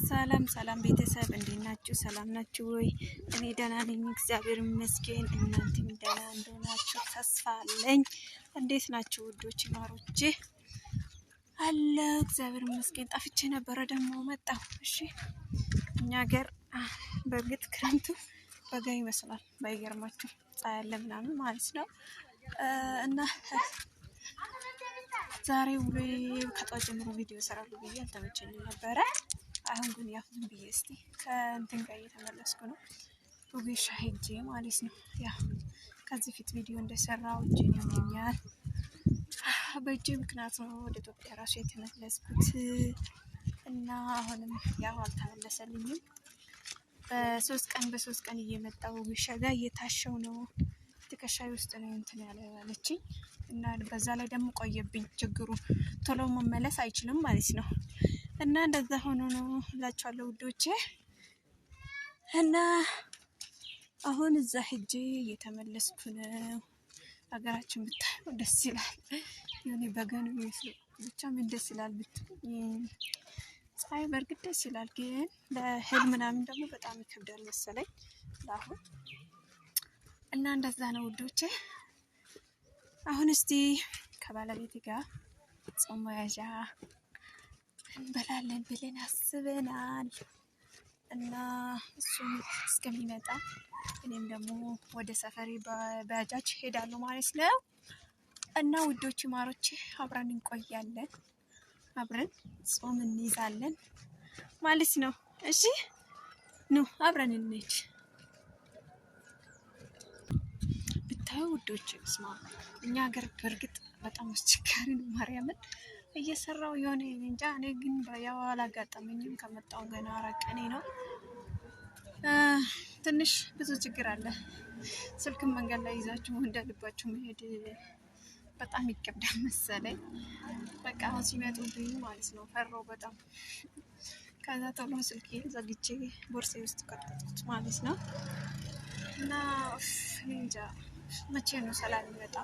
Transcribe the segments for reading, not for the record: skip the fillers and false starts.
ሰላም ሰላም ቤተሰብ እንዴት ናችሁ? ሰላም ናችሁ ወይ? እኔ ደህና ነኝ፣ እግዚአብሔር ይመስገን። እናንተም ደህና እንደሆናችሁ ተስፋ አለኝ። እንዴት ናችሁ ውዶች ማሮቼ? አለ እግዚአብሔር ይመስገን። ጠፍቼ ነበረ ደግሞ መጣሁ። እሺ እኛ ሀገር በእርግጥ ክረምቱ በጋ ይመስላል፣ ባይገርማችሁ ፀሐይ ያለ ምናምን ማለት ነው። እና ዛሬ ውሎ ከጧት ጀምሮ ቪዲዮ እሰራለሁ ብዬ አልተመቸኝም ነበረ። አሁን ግን ያው ዝም ብዬ እስቲ ከእንትን ጋር እየተመለስኩ ነው፣ ወጌሻ ሄጄ ማለት ነው። ያው ከዚህ ፊት ቪዲዮ እንደሰራው እጄን ያመኛል። በእጄ ምክንያት ነው ወደ ኢትዮጵያ ራሱ የተመለስኩት እና አሁንም ያው አልተመለሰልኝም። በሶስት ቀን እየመጣው ወጌሻ ጋር እየታሸው ነው። ትከሻይ ውስጥ ነው እንትን ያለችኝ እና በዛ ላይ ደግሞ ቆየብኝ። ችግሩ ቶሎ መመለስ አይችልም ማለት ነው። እና እንደዛ ሆኖ ነው እላችኋለሁ ውዶቼ። እና አሁን እዛ ሄጄ እየተመለስኩ ነው። ሀገራችን ብታዩ ደስ ይላል። የሆነ በገኑ ይመስል ብቻ ምን ደስ ይላል ብትሉኝ። ፀሐይ በእርግጥ ደስ ይላል፣ ግን ለእህል ምናምን ደግሞ በጣም ይከብዳል መሰለኝ ለአሁን። እና እንደዛ ነው ውዶቼ። አሁን እስቲ ከባለቤቴ ጋር ጾም መያዣ እንበላለን ብለን አስበናል። እና እሱም እስከሚመጣ እኔም ደግሞ ወደ ሰፈሬ በባጃጅ ሄዳለሁ ማለት ነው። እና ውዶች ማሮች አብረን እንቆያለን፣ አብረን ጾም እንይዛለን ማለት ነው። እሺ ኑ አብረን እንሂድ። ብታዩ ውዶች ስማ፣ እኛ ሀገር በእርግጥ በጣም አስቸጋሪ ነው። ማርያምን እየሰራው የሆነ እንጃ። እኔ ግን ያው አላጋጠመኝም፣ ከመጣው ገና 4 ቀኔ ነው። ትንሽ ብዙ ችግር አለ። ስልክም መንገድ ላይ ይዛችሁ እንደልባችሁ መሄድ በጣም ይከብዳል መሰለኝ። በቃ አሁን ሲመጡብኝ ማለት ነው ፈራው በጣም። ከዛ ቶሎ ስልኬን ዘግቼ ቦርሴ ውስጥ ከተትኩት ማለት ነው። እና እንጃ መቼ ነው ሰላም ይመጣ?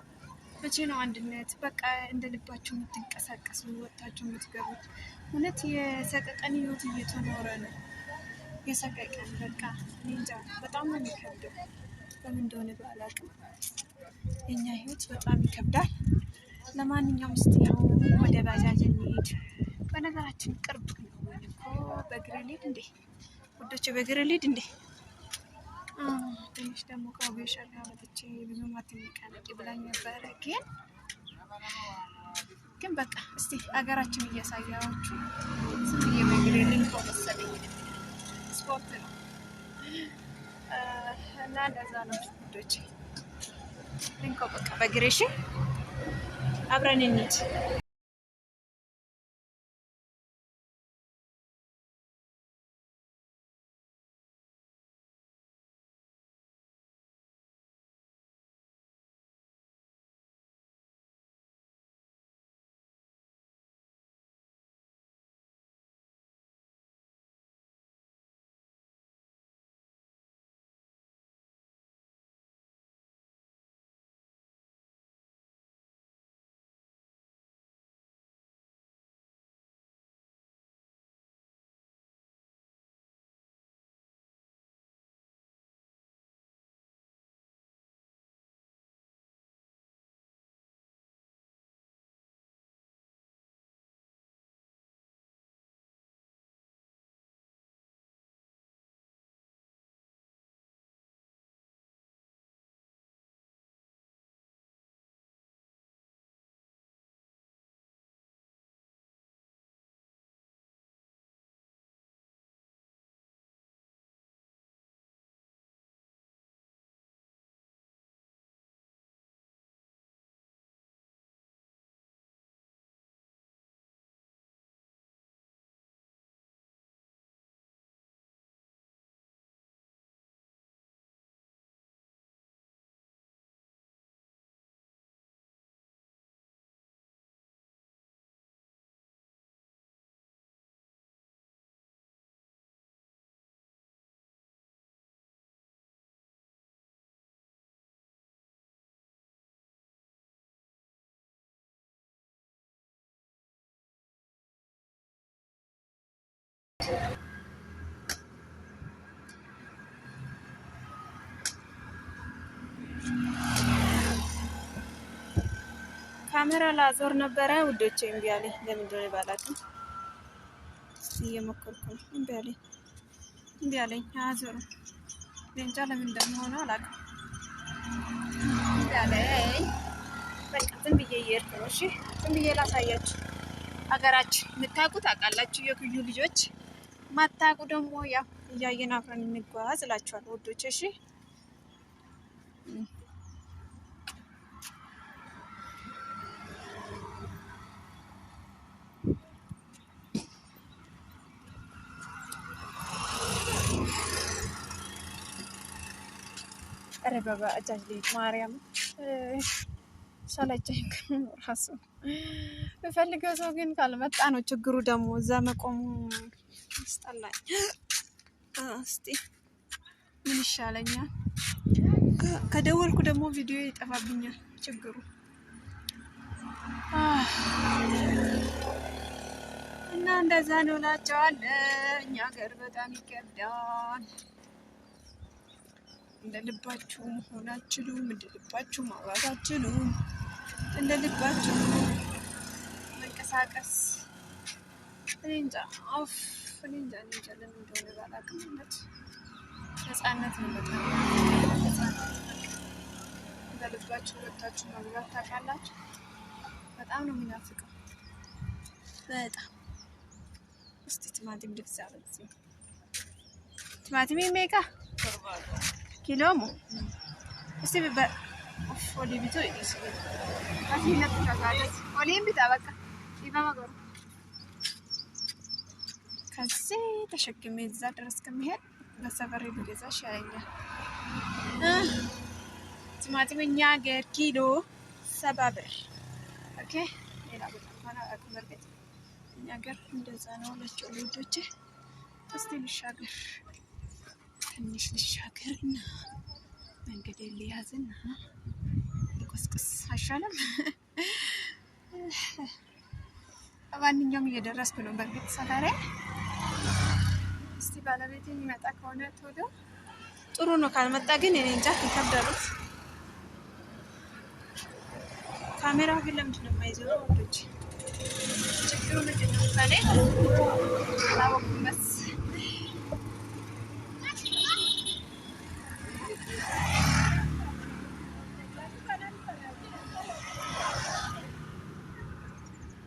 መቼ ነው አንድነት? በቃ እንደ ልባችሁ የምትንቀሳቀሱ ወጣችሁ የምትገቡት? እውነት የሰቀቀን ህይወት እየተኖረ ነው። የሰቀቀን በቃ እንጃ በጣም ነው የሚከብደው። ለምን እንደሆነ ባላውቅም የኛ ህይወት በጣም ይከብዳል። ለማንኛውም እስቲ አሁን ወደ ባጃጅ እንሂድ። በነገራችን ቅርብ ነው እኮ። በእግር ልሂድ እንዴ ውዶች? በእግር ልሂድ እንዴ? ትንሽ ደግሞ ከወጌሻ ጋር መጥቼ ብዙም አትንቀነቂ ብላኝ ነበረ። ግን በቃ እስቲ ሀገራችን እያሳያችሁ ዝም ብዬ በእግሬ ልንከው መሰለኝ። ስፖርት ነው እና እንደዛ ነው ውዶቼ። ልንከው በቃ በእግሬ። እሺ አብረን እንሂድ። ካሜራ ላዞር ነበረ ውዶቼ እምቢ አለኝ። ለምን እንደሆነ ባላውቅም እየሞከርኩ ነው። እምቢ አለኝ አዞርም። እንጃ ለምን እንደሆነ አላውቅም። እምቢ አለኝ። በቃ ዝም ብዬ እየሄድኩ ነው። እሺ ዝም ብዬ ላሳያችሁ። ሀገራችን የምታውቁ ታውቃላችሁ፣ የኩዩ ልጆች ማታውቁ ደግሞ ያው እያየን አብረን እንጓዝ እላችኋለሁ ውዶቼ። እሺ ኧረ በባጃጅ ልሂድ ማርያም ሰለቸኝ ራሱ በፈልገው ሰው ግን ካልመጣ ነው ችግሩ። ደግሞ እዛ መቆሙ ያስጠላኝ። እስቲ ምን ይሻለኛል? ከደወልኩ ደግሞ ቪዲዮ ይጠፋብኛል ችግሩ። እና እንደዛ ነው እላቸዋለሁ። እኛ ሀገር በጣም ይከብዳል። እንደ ልባችሁ መሆን አትችሉም። እንደ ልባችሁ ማውራት አትችሉም። እንደ ልባችሁ መንቀሳቀስ እኔ እንጃ ለምን እንደሆነ ባላውቅም ነፃነት ነው። በጣም እንደ ልባችሁ ወጣችሁ መግባት ታውቃላችሁ። በጣም ነው የሚናፍቀው በጣም። እስቲ ቲማቲም ልግዛ። በዚህ ቲማቲም ሜጋ ኪሎሞ እስቲ ኦሊቪቶ ይዲስ አሲነት ተጋጋለት ኦሊም ቢታበቃ ይባማገሩ ከዚህ ተሸክሜ እዛ ድረስ ከመሄድ በሰፈሬ ብገዛ ይሻለኛል። ቲማቲም እኛ ሀገር ኪሎ 7 ብር። ኦኬ ሌላ ቦታ እንኳን አላውቅም። በርግጥ እኛ ሀገር እንደዛ ነው እላቸው ልጆቼ። እስቲ ልሻገር ትንሽ ልሻገርና መንገድ ሊያዝና ቁስቁስ አይሻልም? በማንኛውም እየደረስኩ ነው። በርግጥ ሰፈሬ እስቲ ባለቤቴ የሚመጣ ከሆነ ቶሎ ጥሩ ነው። ካልመጣ ግን እኔ እንጃ ይከብዳል። ካሜራ ግን ለምንድን ነው የማይዞረው? ወንዶች ችግሩ ምንድን ነው? ታኔ አላወኩም መስ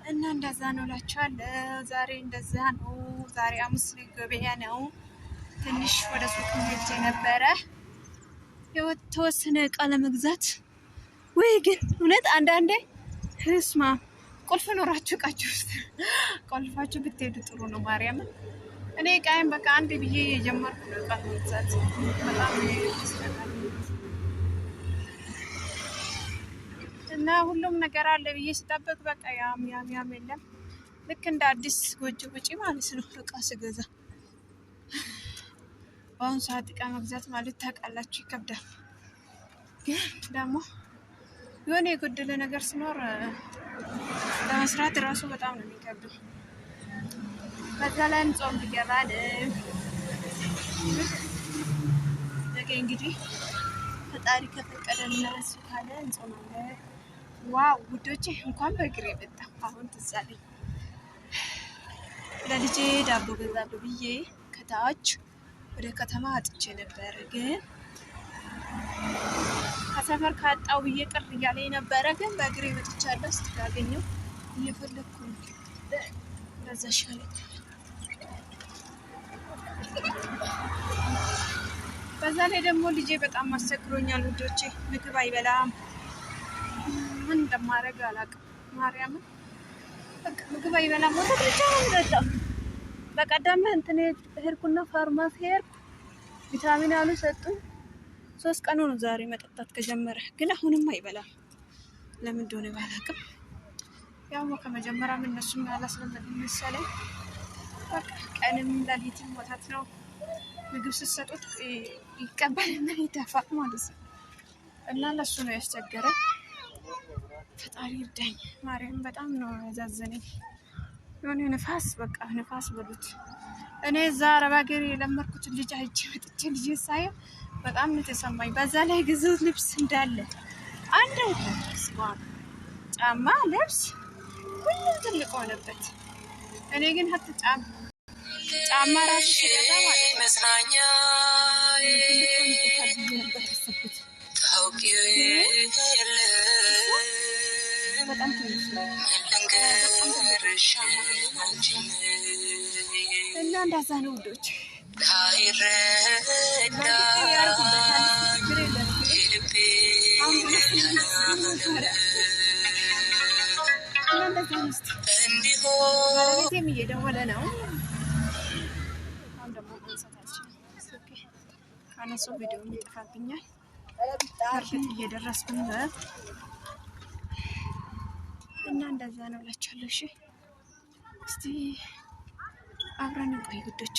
እና እንደዛ ነው እላችኋለሁ። ዛሬ እንደዛ ነው። ዛሬ ሐሙስ ገበያ ነው። ትንሽ ወደ ሱቅ ሄጄ ነበረ የተወሰነ እቃ ለመግዛት። ወይ ግን እውነት አንዳንዴ ህስማ ቁልፍ ኖራችሁ እቃችሁ ውስጥ ቆልፋችሁ ብትሄዱ ጥሩ ነው። ማርያምን እኔ እቃዬን በቃ አንድ ብዬ የጀመርኩ ነው እቃ መግዛት። በጣም ይስፈራል እና ሁሉም ነገር አለ ብዬ ስጠብቅ በቃ ያም የለም። ልክ እንደ አዲስ ጎጆ ውጪ ማለት ነው እቃ ስገዛ። በአሁኑ ሰዓት እቃ መግዛት ማለት ታውቃላችሁ ይከብዳል። ግን ደግሞ የሆነ የጎደለ ነገር ሲኖር ለመስራት እራሱ በጣም ነው የሚከብደው። በዛ ላይ ጾም ሊገባ ነው። ነገ እንግዲህ ፈጣሪ ከፈቀደና እሱ ካለ እንጾማለን። ዋው ውዶቼ እንኳን በእግሬ መጣሁ። አሁን ትዝ አለኝ ለልጄ ዳቦ ገዛለሁ ብዬ ከታች ወደ ከተማ አጥቼ ነበር። ግን ከሰፈር ካጣው ብዬ ቅር እያለኝ ነበረ። ግን በእግሬ መጥቻለሁ። እስቲ ካገኘሁ እየፈለኩ ነው። ለዛ ሻለኝ። በዛ ላይ ደግሞ ልጄ በጣም አስቸግሮኛል ውዶቼ። ምግብ አይበላም። ምን እንደማደርግ አላውቅም። ማርያምን በቃ ምግብ አይበላም። ወተት ብቻ ነው የሚጠጣው። በቀደም እንትን ሄድኩና ፋርማሲ ሄድኩ። ቪታሚን አሉ ሰጡኝ። 3 ቀኑ ነው ዛሬ መጠጣት ከጀመረ። ግን አሁንም አይበላም። ለምን እንደሆነ ባላውቅም ያው ከመጀመሪያም እነሱም ያላስለመዱኝ መሰለኝ። በቃ ቀንም ለሊትም ወተት ነው። ምግብ ስትሰጡት ይቀበልና ይተፋል ማለት ነው። እና ለሱ ነው ያስቸገረኝ። ፈጣሪ ይርዳኝ። ማርያም በጣም ነው ያዛዘነኝ። የሆነ ንፋስ በቃ ንፋስ በሉት። እኔ እዛ አረብ ሀገር የለመድኩት ልጅ አይቼ መጥቼ ልጅ ሳየው በጣም ነው የተሰማኝ። በዛ ላይ ግዙት ልብስ እንዳለ አንድ እንኳን ጫማ፣ ልብስ ሁሉም ትልቅ ሆነበት። እኔ ግን ሀት ጫማ ራሱ ሲገዛ ማለት ነው በጣም ትንሽ ነው እና እንደዛ ነው ውዶች። ባለቤቴም እየደወለ ነው። አሁን ደግሞ ማንሳታችን ከነሱ ቪዲዮ ይጠፋብኛል። እርግጥ እየደረስኩ ነው እና እንደዛ ነው እላችኋለሁ። እሺ እስቲ አብረን እንቆይ ውዶች።